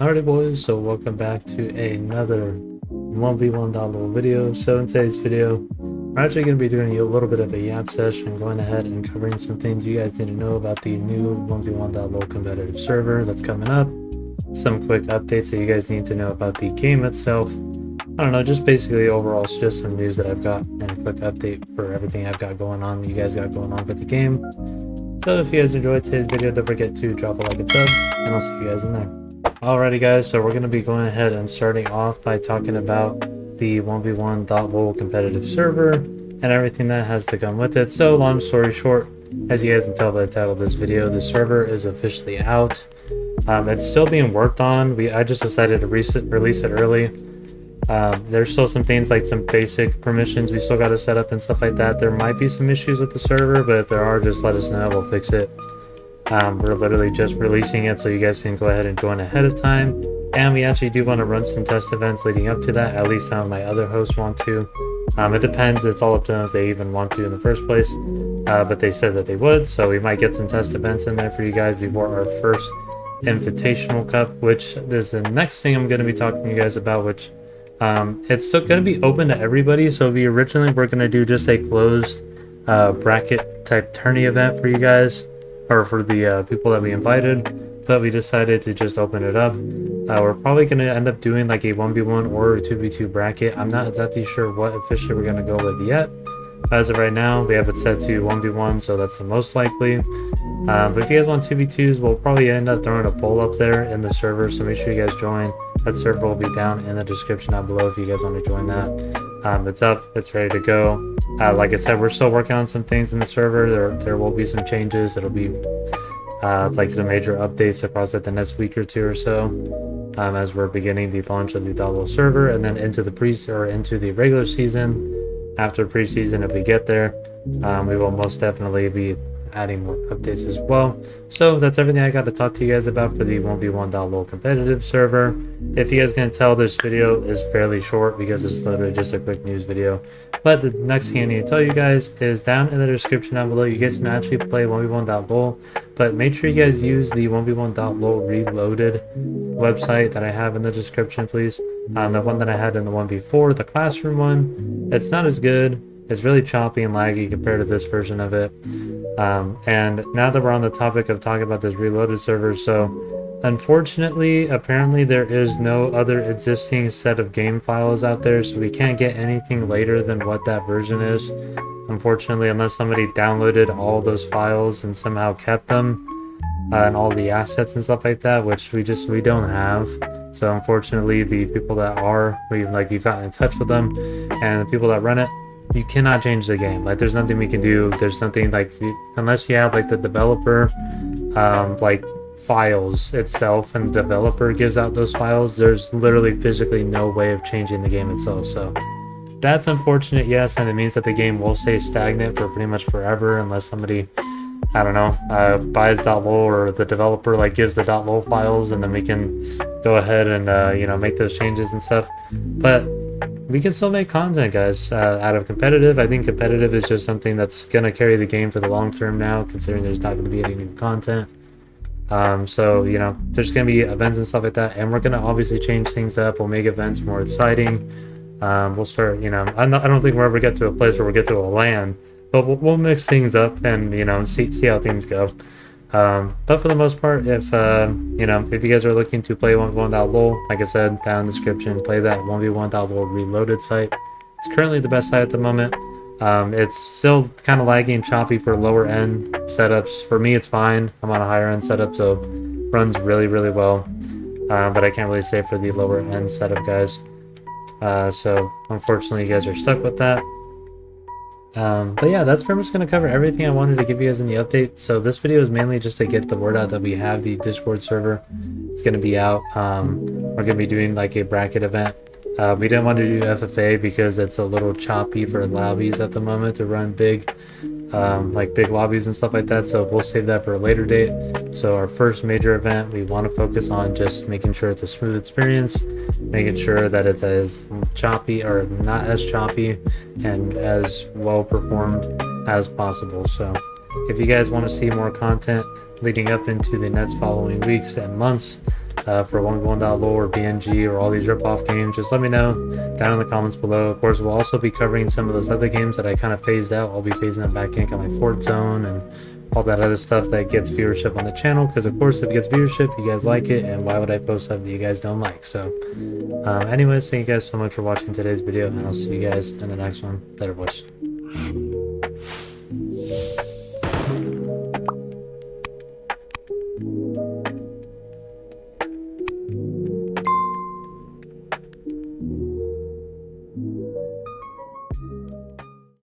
Alrighty boys, so welcome back to another 1v1.LOL video. So in today's video, we're actually going to be doing a little bit of a yap session, going ahead and covering some things you guys need to know about the new 1v1.LOL competitive server that's coming up. Some quick updates that you guys need to know about the game itself. I don't know, just basically overall it's just some news that I've got and a quick update for everything I've got going on, that you guys got going on for the game. So if you guys enjoyed today's video, don't forget to drop a like and sub, and I'll see you guys in there. Alrighty guys, so we're going to be going ahead and starting off by talking about the 1v1.LOL competitive server and everything that has to come with it. So long story short, as you guys can tell by the title of this video, the server is officially out. It's still being worked on. I just decided to release it early. There's still some things like some basic permissions we still got to set up and stuff like that. There might be some issues with the server, but if there are, just let us know, we'll fix it. We're literally just releasing it so you guys can go ahead and join ahead of time, and we actually do want to run some test events leading up to that. At least some of my other hosts want to. It depends, it's all up to them if they even want to in the first place, but they said that they would, so we might get some test events in there for you guys before our first Invitational Cup, which is the next thing I'm going to be talking to you guys about, which it's still going to be open to everybody. So we originally were going to do just a closed bracket type tourney event for you guys, or for the people that we invited, but we decided to just open it up. We're probably going to end up doing like a 1v1 or a 2v2 bracket. I'm not exactly sure what officially we're going to go with yet. As of right now, we have it set to 1v1, so that's the most likely. But if you guys want 2v2s, we'll probably end up throwing a poll up there in the server, so make sure you guys join. That server will be down in the description down below if you guys want to join that. It's up, it's ready to go. Like I said, we're still working on some things in the server. There will be some changes. It'll be like some major updates across like the next week or two or so, as we're beginning the launch of the .LOL server, and then into the regular season. After preseason, if we get there, we will most definitely be adding more updates as well. So that's everything I got to talk to you guys about for the 1v1.LOL competitive server. If you guys can tell, this video is fairly short because it's literally just a quick news video. But the next thing I need to tell you guys is down in the description down below, you guys can actually play 1v1.LOL, but make sure you guys use the 1v1.LOL reloaded website that I have in the description, please. The one that I had in the 1v4, the classroom one, it's not as good. It's really choppy and laggy compared to this version of it. And now that we're on the topic of talking about this reloaded server, so unfortunately, apparently there is no other existing set of game files out there, so we can't get anything later than what that version is, unfortunately, unless somebody downloaded all those files and somehow kept them, and all the assets and stuff like that, which we don't have. So unfortunately, the people that are, we've gotten in touch with them, and the people that run it, you cannot change the game. Like, there's nothing we can do. There's nothing like, unless you have like the developer like files itself, and the developer gives out those files, there's literally physically no way of changing the game itself. So that's unfortunate, yes, and it means that the game will stay stagnant for pretty much forever unless somebody, I don't know, buys .lol, or the developer like gives the .lol files, and then we can go ahead and you know, make those changes and stuff. But we can still make content, guys, out of competitive. I think competitive is just something that's going to carry the game for the long term now, considering there's not going to be any new content. So, you know, there's going to be events and stuff like that, and we're going to obviously change things up. We'll make events more exciting. We'll start, you know, I don't think we'll ever get to a place where we'll get to a LAN, but we'll mix things up and, you know, see how things go. But for the most part, if you know, if you guys are looking to play 1v1.LOL, like I said, down in the description, play that 1v1.LOL reloaded site. It's currently the best site at the moment. It's still kind of laggy and choppy for lower end setups. For me, it's fine. I'm on a higher end setup, so runs really well. But I can't really say for the lower end setup, guys. So unfortunately, you guys are stuck with that. But yeah, that's pretty much going to cover everything I wanted to give you guys in the update. So this video is mainly just to get the word out that we have the Discord server. It's going to be out. We're going to be doing like a bracket event. We didn't want to do FFA because it's a little choppy for lobbies at the moment to run big, like big lobbies and stuff like that. So we'll save that for a later date. So our first major event, we want to focus on just making sure it's a smooth experience, making sure that it's as choppy, or not as choppy, and as well performed as possible. So if you guys want to see more content leading up into the next following weeks and months, for 1v1.LOL or BNG or all these rip-off games, just let me know down in the comments below. Of course, we'll also be covering some of those other games that I kind of phased out. I'll be phasing them back in, kind of like Fort Zone and all that other stuff that gets viewership on the channel, because of course if it gets viewership, you guys like it, and why would I post stuff that you guys don't like? So anyways, thank you guys so much for watching today's video, and I'll see you guys in the next one. Later, boys.